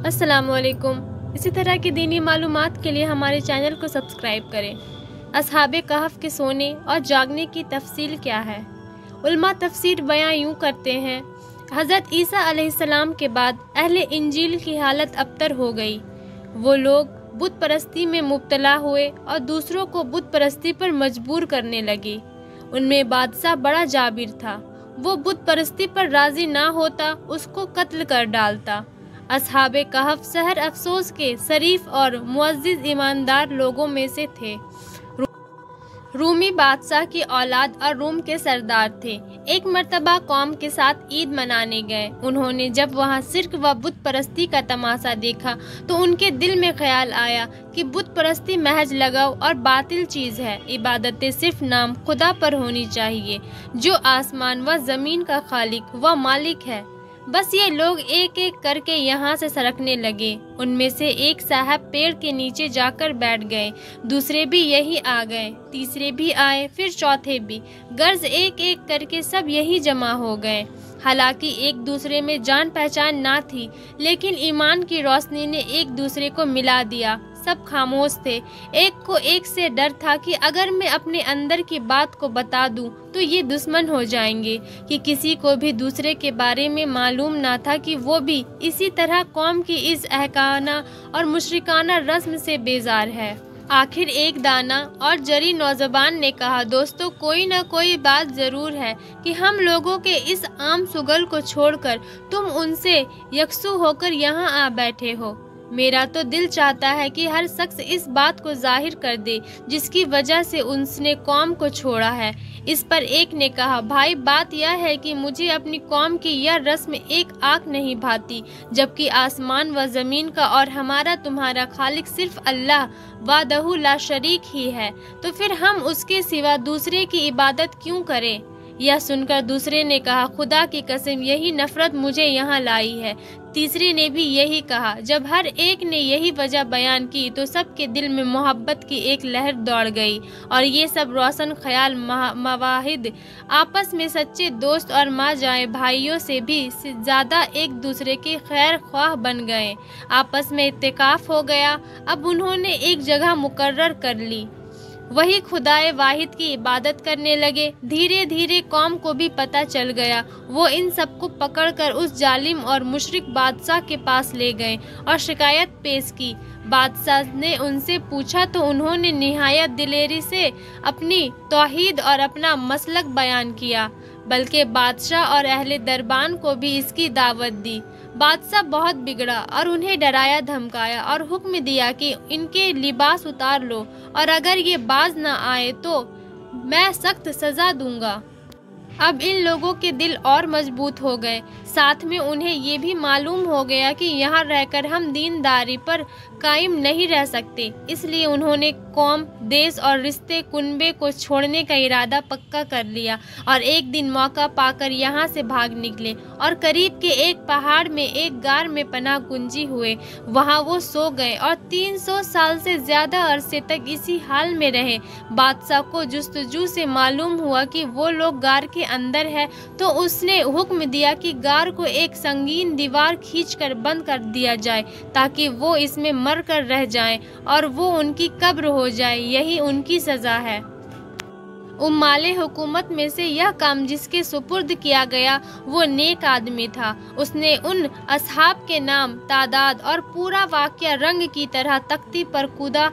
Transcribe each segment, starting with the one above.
अस्सलाम वालेकुम। इसी तरह की दीनी मालूमात के लिए हमारे चैनल को सब्सक्राइब करें। असहाबे कहफ के सोने और जागने की तफसील क्या है? उलमा तफसीर बयां यूँ करते हैं, हज़रत ईसा अलैहिस्सलाम के बाद अहले इंजील की हालत अबतर हो गई। वो लोग बुत परस्ती में मुब्तला हुए और दूसरों को बुत परस्ती पर मजबूर करने लगे। उनमें बादशाह बड़ा जाबिर था, वो बुत परस्ती पर राज़ी ना होता, उसको कत्ल कर डालता। असहाबे कहफ सहर अफसोस के शरीफ और मुअज़्ज़िज़ ईमानदार लोगों में से थे। रूमी बादशाह की औलाद और रूम के सरदार थे। एक मर्तबा कौम के साथ ईद मनाने गए। उन्होंने जब वहाँ शिर्क व बुत परस्ती का तमाशा देखा तो उनके दिल में ख्याल आया कि बुत परस्ती महज लगाव और बातिल चीज़ है। इबादतें सिर्फ नाम खुदा पर होनी चाहिए, जो आसमान व ज़मीन का खालिक व मालिक है। बस ये लोग एक एक करके यहाँ से सरकने लगे। उनमें से एक साहब पेड़ के नीचे जाकर बैठ गए, दूसरे भी यही आ गए, तीसरे भी आए, फिर चौथे भी। गर्ज एक एक करके सब यही जमा हो गए। हालांकि एक दूसरे में जान पहचान ना थी, लेकिन ईमान की रोशनी ने एक दूसरे को मिला दिया। सब खामोश थे। एक को एक से डर था कि अगर मैं अपने अंदर की बात को बता दूं तो ये दुश्मन हो जाएंगे, कि किसी को भी दूसरे के बारे में मालूम ना था कि वो भी इसी तरह कौम की इस अहकाना और मुशरिकाना रस्म से बेजार है। आखिर एक दाना और जरी नौजवान ने कहा, दोस्तों, कोई ना कोई बात ज़रूर है कि हम लोगों के इस आम सुगल को छोड़कर तुम उनसे यकसू होकर यहाँ आ बैठे हो। मेरा तो दिल चाहता है कि हर शख्स इस बात को जाहिर कर दे जिसकी वजह से उसने कौम को छोड़ा है। इस पर एक ने कहा, भाई, बात यह है कि मुझे अपनी कौम की यह रस्म एक आँख नहीं भाती, जबकि आसमान व ज़मीन का और हमारा तुम्हारा खालिक सिर्फ अल्लाह वादहू ला शरीक ही है, तो फिर हम उसके सिवा दूसरे की इबादत क्यों करें? यह सुनकर दूसरे ने कहा, खुदा की कसम, यही नफरत मुझे यहाँ लाई है। तीसरे ने भी यही कहा। जब हर एक ने यही वजह बयान की तो सबके दिल में मोहब्बत की एक लहर दौड़ गई और ये सब रोशन ख्याल मवाहिद आपस में सच्चे दोस्त और माँ जाए भाइयों से भी ज़्यादा एक दूसरे के खैर ख्वाह बन गए। आपस में इत्तेकाफ हो गया। अब उन्होंने एक जगह मुकर्रर कर ली, वही खुदाए वाहिद की इबादत करने लगे। धीरे धीरे कौम को भी पता चल गया। वो इन सबको पकड़कर उस जालिम और मुशरिक बादशाह के पास ले गए और शिकायत पेश की। बादशाह ने उनसे पूछा तो उन्होंने निहायत दिलेरी से अपनी तौहीद और अपना मसलक बयान किया, बल्कि बादशाह और अहले दरबान को भी इसकी दावत दी। बादशाह बहुत बिगड़ा और उन्हें डराया धमकाया और हुक्म दिया कि इनके लिबास उतार लो और अगर ये बाज न आए तो मैं सख्त सज़ा दूंगा। अब इन लोगों के दिल और मजबूत हो गए। साथ में उन्हें ये भी मालूम हो गया कि यहाँ रहकर हम दीनदारी पर कायम नहीं रह सकते, इसलिए उन्होंने कौम, देश और रिश्ते कुनबे को छोड़ने का इरादा पक्का कर लिया और एक दिन मौका पाकर यहाँ से भाग निकले और करीब के एक पहाड़ में एक गार में पनाह गुंजी हुए। वहाँ वो सो गए और 300 साल से ज़्यादा अरसे तक इसी हाल में रहे। बादशाह को जुस्तजू से मालूम हुआ कि वो लोग गार के अंदर है, तो उसने हुक्म दिया कि गार को एक संगीन दीवार खींचकर बंद कर दिया जाए ताकि वो इसमें मर कर रह जाएं और वो उनकी कब्र हो जाए। यही उनकी सज़ा है। उम्माले हुकूमत में से यह काम जिसके सुपुर्द किया गया वो नेक आदमी था। उसने उन असहाब के नाम, तादाद और पूरा वाक़या रंग की तरह तख्ती पर कूदा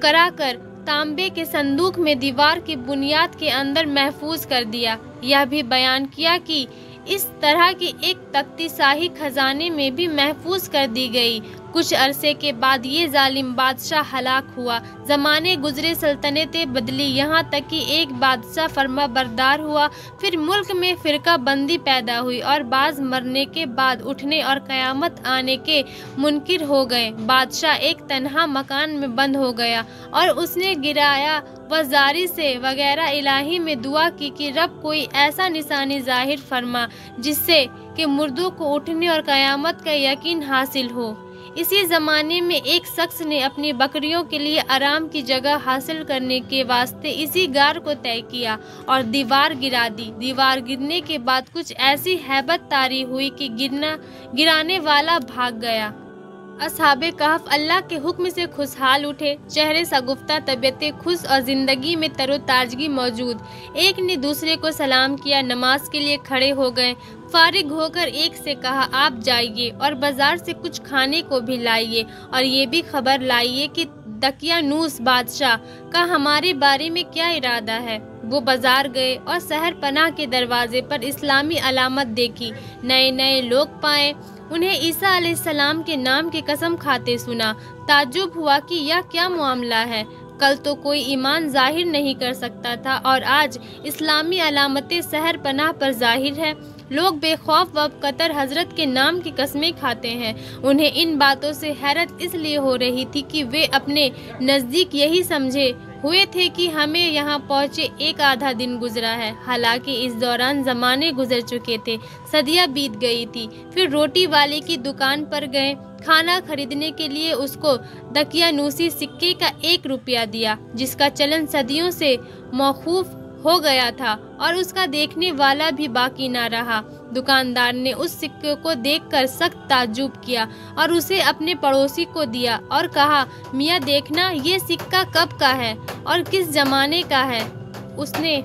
कराकर तांबे के संदूक में दीवार की बुनियाद के अंदर महफूज कर दिया। यह भी बयान किया कि इस तरह की एक तख्ती शाही खजाने में भी महफूज कर दी गई। कुछ अरसे के बाद ये जालिम बादशाह हलाक हुआ। ज़माने गुजरे, सल्तनतें बदली, यहाँ तक कि एक बादशाह फरमा बरदार हुआ। फिर मुल्क में फ़िरका बंदी पैदा हुई और बाज़ मरने के बाद उठने और क़यामत आने के मुनकिर हो गए। बादशाह एक तन्हा मकान में बंद हो गया और उसने गिराया व जारी से वगैरह इलाही में दुआ की कि रब कोई ऐसा निशानी ज़ाहिर फरमा जिससे कि मुर्दों को उठने और क़यामत का यकीन हासिल हो। इसी ज़माने में एक शख्स ने अपनी बकरियों के लिए आराम की जगह हासिल करने के वास्ते इसी गार को तय किया और दीवार गिरा दी। दीवार गिरने के बाद कुछ ऐसी हैबत तारी हुई कि गिराने वाला भाग गया। असहाबे कहफ अल्लाह के हुक्म से खुशहाल उठे, चेहरे सगुफ्ता, तबीयतें खुश और जिंदगी में तरोताजगी मौजूद। एक ने दूसरे को सलाम किया, नमाज के लिए खड़े हो गए। फारिग होकर एक से कहा, आप जाइए और बाजार से कुछ खाने को भी लाइए और ये भी खबर लाइए कि दकियानूस बादशाह का हमारे बारे में क्या इरादा है। वो बाजार गए और सहर पनाह के दरवाजे पर इस्लामी अलामत देखी। नए नए लोग पाए, उन्हें ईसा अलैहिस्सलाम के नाम की कसम खाते सुना। ताज्जुब हुआ कि यह क्या मामला है। कल तो कोई ईमान जाहिर नहीं कर सकता था और आज इस्लामी अलामतें सहर पनाह पर जाहिर है। लोग बेखौफ व कतर हजरत के नाम की कस्में खाते हैं। उन्हें इन बातों से हैरत इसलिए हो रही थी कि वे अपने नज़दीक यही समझे हुए थे कि हमें यहाँ पहुँचे एक आधा दिन गुजरा है। हालांकि इस दौरान ज़माने गुजर चुके थे, सदियाँ बीत गई थी। फिर रोटी वाले की दुकान पर गए। खाना खरीदने के लिए उसको दकियानूसी सिक्के का 1 रुपया दिया, जिसका चलन सदियों से मौकूफ हो गया था और उसका देखने वाला भी बाकी ना रहा। दुकानदार ने उस सिक्के को देखकर सख्त ताज्जुब किया और उसे अपने पड़ोसी को दिया और कहा, मियाँ देखना, ये सिक्का कब का है और किस जमाने का है। उसने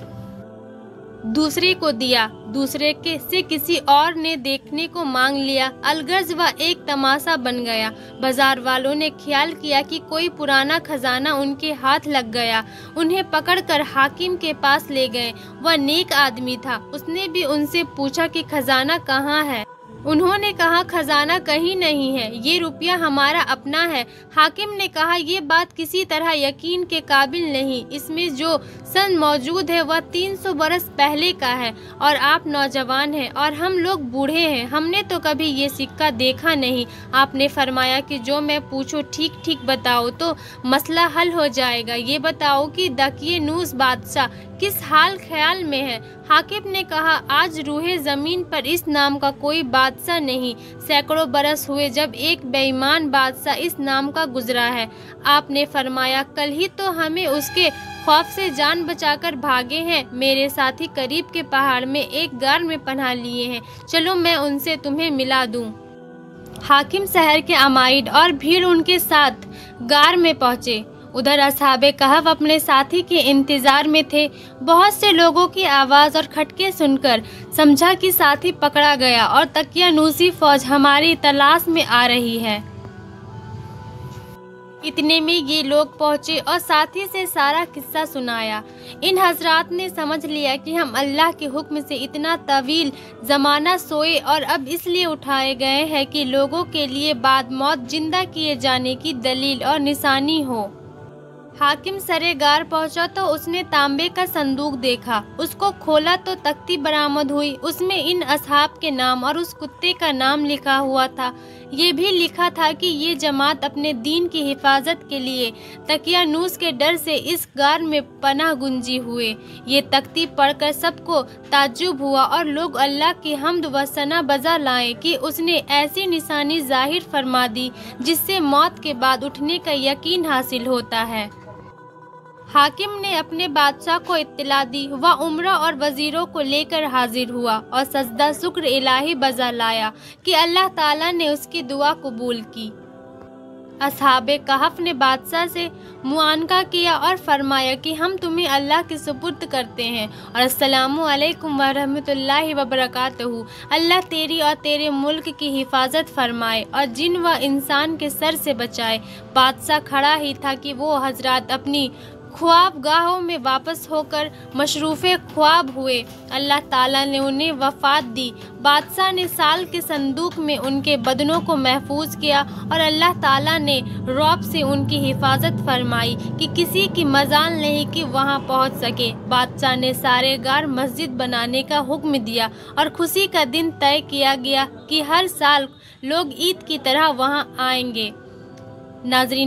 दूसरे को दिया, दूसरे के से किसी और ने देखने को मांग लिया। अलगर्ज व एक तमाशा बन गया। बाजार वालों ने ख्याल किया कि कोई पुराना खजाना उनके हाथ लग गया। उन्हें पकड़कर हाकिम के पास ले गए। वह नेक आदमी था। उसने भी उनसे पूछा कि खजाना कहाँ है। उन्होंने कहा, खजाना कहीं नहीं है, ये रुपया हमारा अपना है। हाकिम ने कहा, ये बात किसी तरह यकीन के काबिल नहीं। इसमें जो सन मौजूद है वह 300 बरस पहले का है और आप नौजवान हैं और हम लोग बूढ़े हैं। हमने तो कभी ये सिक्का देखा नहीं। आपने फरमाया कि जो मैं पूछूं ठीक ठीक बताओ तो मसला हल हो जाएगा। ये बताओ कि दकियानूस बादशाह किस हाल ख्याल में है। हाकिम ने कहा, आज रूहे ज़मीन पर इस नाम का कोई बादशाह नहीं। सैकड़ों बरस हुए जब एक बेईमान बादशाह इस नाम का गुजरा है। आपने फरमाया, कल ही तो हमें उसके खौफ से जान बचाकर भागे हैं। मेरे साथी करीब के पहाड़ में एक गार में पनाह लिए हैं, चलो मैं उनसे तुम्हें मिला दूं। हाकिम शहर के अमाइड और भीड़ उनके साथ गार में पहुंचे। उधर असहाबे कहफ अपने साथी के इंतजार में थे। बहुत से लोगों की आवाज़ और खटके सुनकर समझा कि साथी पकड़ा गया और दकियानूसी फौज हमारी तलाश में आ रही है। इतने में ये लोग पहुंचे और साथी से सारा किस्सा सुनाया। इन हजरात ने समझ लिया कि हम अल्लाह के हुक्म से इतना तवील ज़माना सोए और अब इसलिए उठाए गए हैं कि लोगों के लिए बाद मौत जिंदा किए जाने की दलील और निशानी हो। हाकिम सरे गार पहुंचा तो उसने तांबे का संदूक देखा। उसको खोला तो तख्ती बरामद हुई। उसमें इन असहाब के नाम और उस कुत्ते का नाम लिखा हुआ था। ये भी लिखा था कि ये जमात अपने दीन की हिफाजत के लिए दकियानूस के डर से इस गार में पनाह गुंजी हुए। ये तख्ती पढ़कर सबको ताज्जुब हुआ और लोग अल्लाह की हम्द व सना बजा लाए कि उसने ऐसी निशानी जाहिर फरमा दी जिससे मौत के बाद उठने का यकीन हासिल होता है। हाकिम ने अपने बादशाह को इत्तला दी। वह उमरा और वजीरों को लेकर हाजिर हुआ और सजदा शुक्र इलाही बजा लाया कि अल्लाह ताला ने उसकी दुआ कबूल की। असहाबे कहफ ने बादशाह से मुआनका किया और फरमाया कि हम तुम्हें अल्लाह के सुपुर्द करते हैं और अस्सलामु अलैकुम व रहमतुल्लाहि व बरकातहू। अल्लाह तेरी और तेरे मुल्क की हिफाजत फरमाए और जिन व इंसान के सर से बचाए। बादशाह खड़ा ही था कि वो हजरात अपनी ख्वाब गाहों में वापस होकर मशरूफ़े ख्वाब हुए। अल्लाह ताला ने उन्हें वफ़ात दी। बादशाह ने साल के संदूक में उनके बदनों को महफूज किया और अल्लाह ताला ने रौब से उनकी हिफाजत फरमाई कि किसी की मजाल नहीं कि वहां पहुंच सके। बादशाह ने सारे गार मस्जिद बनाने का हुक्म दिया और खुशी का दिन तय किया गया कि हर साल लोग ईद की तरह वहां आएंगे। नाज़रीन।